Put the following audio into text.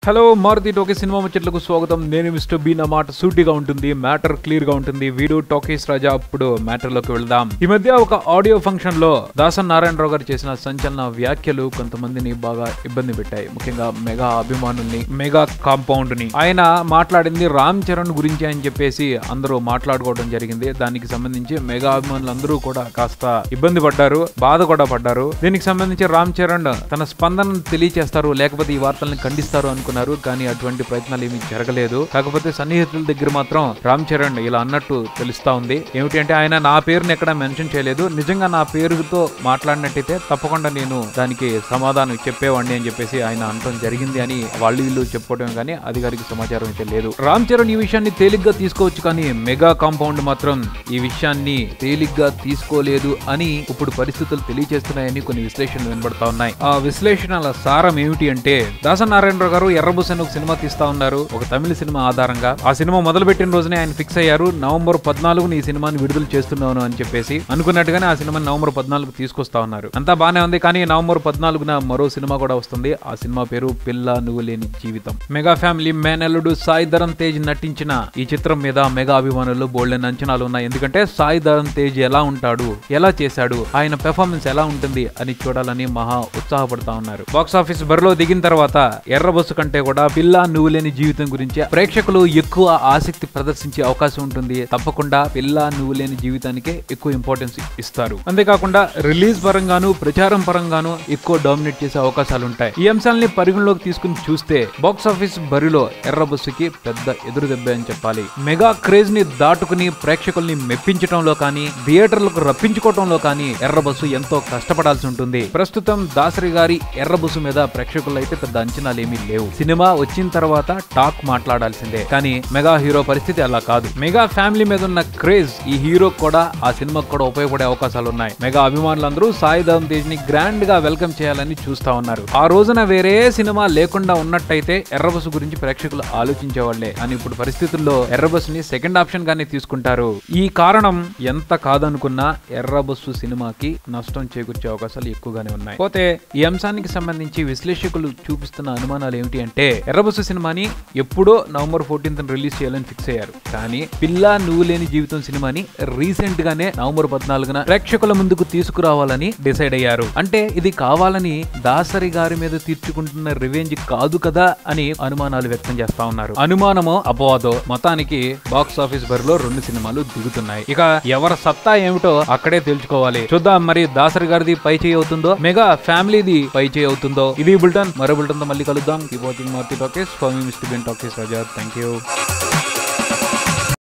Hello Maruti talkies cinema ముచ్చట్లకు స్వాగతం. నేను mister B. నా మాట సూటిగా ఉంటుంది, మ్యాటర్ క్లియర్ గా ఉంటుంది. వీడు టాకీస్ రాజా. అప్పుడు మ్యాటర్ లోకి వెళ్దాం. ఈ మధ్య ఒక ఆడియో ఫంక్షన్ లో దాసన్ నారాయణరావు గారు చేసిన సంచలన వ్యాఖ్యలు కొంతమందిని బాగా ఇబ్బంది పెట్టాయి. ముఖ్యంగా మెగా అభిమానుల్ని, మెగా కాంపౌండ్ ని. ఆయన మాట్లాడింది రామ్ చరణ్ గురించి అని చెప్పేసి అందరూ మాట్లాడుకోవడం జరిగింది. దానికి సంబంధించి మెగా అభిమానులు అందరూ కూడా కాస్త ఇబ్బంది పడ్డారు, బాధ కూడా పడ్డారు. దీనికి సంబంధించి రామ్ చరణ్ తన స్పందనను తెలియచేస్తారు, లేకపోతే ఈ వార్తల్ని ఖండిస్తారు అనుకున్నారు. కానీ అటువంటి ప్రయత్నాలు ఏమీ జరగలేదు. కాకపోతే సన్నిహితుల దగ్గర మాత్రం రామ్ చరణ్ ఇలా అన్నట్టు తెలుస్తా ఉంది. ఏమిటి అంటే, ఆయన నా పేరుని ఎక్కడ మెన్షన్ చేయలేదు, నిజంగా నా పేరుతో మాట్లాడినట్టయితే తప్పకుండా నేను దానికి సమాధానం చెప్పేవాడిని అని చెప్పేసి ఆయన అనడం జరిగింది అని వాళ్ళు వీళ్ళు చెప్పుకోవడం కానీ అధికారిక సమాచారం అయితే లేదు. రామ్ చరణ్ ఈ విషయాన్ని తేలిగ్గా తీసుకోవచ్చు, కానీ మెగా కాంపౌండ్ మాత్రం ఈ విషయాన్ని తేలిగ్గా తీసుకోలేదు అని ఇప్పుడు పరిస్థితులు తెలియజేస్తున్నాయని కొన్ని విశ్లేషణలు వినబడతా ఉన్నాయి. ఆ విశ్లేషణల సారం ఏమిటి అంటే, దాసన్ నారాయణరావు గారు ఎర్రబుస్ అని ఒక సినిమా తీస్తా ఉన్నారు, ఒక తమిళ సినిమా ఆధారంగా. ఆ సినిమా మొదలు పెట్టిన రోజునే ఆయన ఫిక్స్ అయ్యారు, నవంబర్ 14 ఈ సినిమాని విడుదల చేస్తున్నాను అని చెప్పేసి. అనుకున్నట్టుగానే ఆ సినిమాని నవంబర్ 14 తీసుకొస్తా ఉన్నారు. అంతా బానే ఉంది. కానీ నవంబర్ 14 మరో సినిమా కూడా వస్తుంది. ఆ సినిమా పేరు పిల్ల నువ్వు లేని జీవితం. మెగా ఫ్యామిలీ మేనల్లుడు సాయి ధరమ్ తేజ్ నటించిన ఈ చిత్రం మీద మెగా అభిమానులు బోల్డెన్ అంచనాలు ఉన్నాయి. ఎందుకంటే సాయి ధరమ్ తేజ్ ఎలా ఉంటాడు, ఎలా చేశాడు, ఆయన పెర్ఫార్మెన్స్ ఎలా ఉంటుంది అని చూడాలని మహా ఉత్సాహపడతా ఉన్నారు. బాక్స్ ఆఫీస్ బరిలో దిగిన తర్వాత ఎర్రబస్సు కంటే కూడా పిల్ల నువ్వు లేని జీవితం గురించి ప్రేక్షకులు ఎక్కువ ఆసక్తి ప్రదర్శించే అవకాశం ఉంటుంది. తప్పకుండా పిల్ల నువ్వు లేని జీవితానికే ఎక్కువ ఇంపార్టెన్స్ ఇస్తారు. అంతేకాకుండా రిలీజ్ పరంగాను, ప్రచారం పరంగాను ఎక్కువ డామినేట్ చేసే అవకాశాలు ఉంటాయి. ఈ అంశాలని పరిగణలోకి తీసుకుని చూస్తే బాక్స్ ఆఫీస్ బరిలో ఎర్రబస్సుకి పెద్ద ఎదురు దెబ్బ అని చెప్పాలి. మెగా క్రేజ్ ని దాటుకుని ప్రేక్షకుల్ని మెప్పించడంలో కానీ, థియేటర్లకు రప్పించుకోవడంలో కానీ ఎర్రబస్సు ఎంతో కష్టపడాల్సి ఉంటుంది. ప్రస్తుతం దాసరి గారి ఎర్రబస్సు మీద ప్రేక్షకులు అయితే పెద్ద అంచనాలు ఏమీ లేవు. సినిమా వచ్చిన తర్వాత టాక్ మాట్లాడాల్సిందే. కానీ మెగా హీరో పరిస్థితి అలా కాదు. మెగా ఫ్యామిలీ మీద ఉన్న క్రేజ్ ఈ హీరో కూడా, ఆ సినిమాకు కూడా ఉపయోగపడే అవకాశాలు ఉన్నాయి. మెగా అభిమానులందరూ సాయి ధరమ్ తేజ్ ని గ్రాండ్ గా వెల్కమ్ చేయాలని చూస్తా ఉన్నారు. ఆ రోజున వేరే సినిమా లేకుండా ఉన్నట్టయితే ఎర్రబస్సు గురించి ప్రేక్షకులు ఆలోచించేవాళ్లే. అని ఇప్పుడు పరిస్థితుల్లో ఎర్రబస్సు ని సెకండ్ ఆప్షన్ గానే తీసుకుంటారు. ఈ కారణం ఎంత కాదనుకున్నా ఎర్రబస్సు సినిమాకి నష్టం చేకూర్చే అవకాశాలు ఎక్కువగానే ఉన్నాయి. పోతే ఈ అంశానికి సంబంధించి విశ్లేషకులు చూపిస్తున్న అనుమానాలు ఏమిటి అంటే, ఎర్రబస్సు సినిమాని ఎప్పుడో నవంబర్ 14 రిలీజ్ చేయాలని ఫిక్స్ అయ్యారు. కానీ పిల్ల నువ్వు లేని జీవితం సినిమాని రీసెంట్ గానే నవంబర్ 14 ప్రేక్షకుల ముందుకు తీసుకురావాలని డిసైడ్ అయ్యారు. అంటే ఇది కావాలని దాసరి గారి మీద తీర్చుకుంటున్న రివెంజ్ కాదు కదా అని అనుమానాలు వ్యక్తం చేస్తా ఉన్నారు. అనుమానమో అపవాదో మొత్తానికి బాక్స్ ఆఫీస్ బరిలో 2 సినిమాలు దిగుతున్నాయి. ఇక ఎవరి సత్తా ఏమిటో అక్కడే తెలుసుకోవాలి. చూద్దాం మరి దాసరి గారిది పై చేయి అవుతుందో, మెగా ఫ్యామిలీది పై చేయి అవుతుందో. ఇది బుల్టన్. మరో బుల్టన్ తో మళ్ళీ కలుద్దాం. Keep watching Maruti talkies. For me Mister B talkies Raja. Thank you.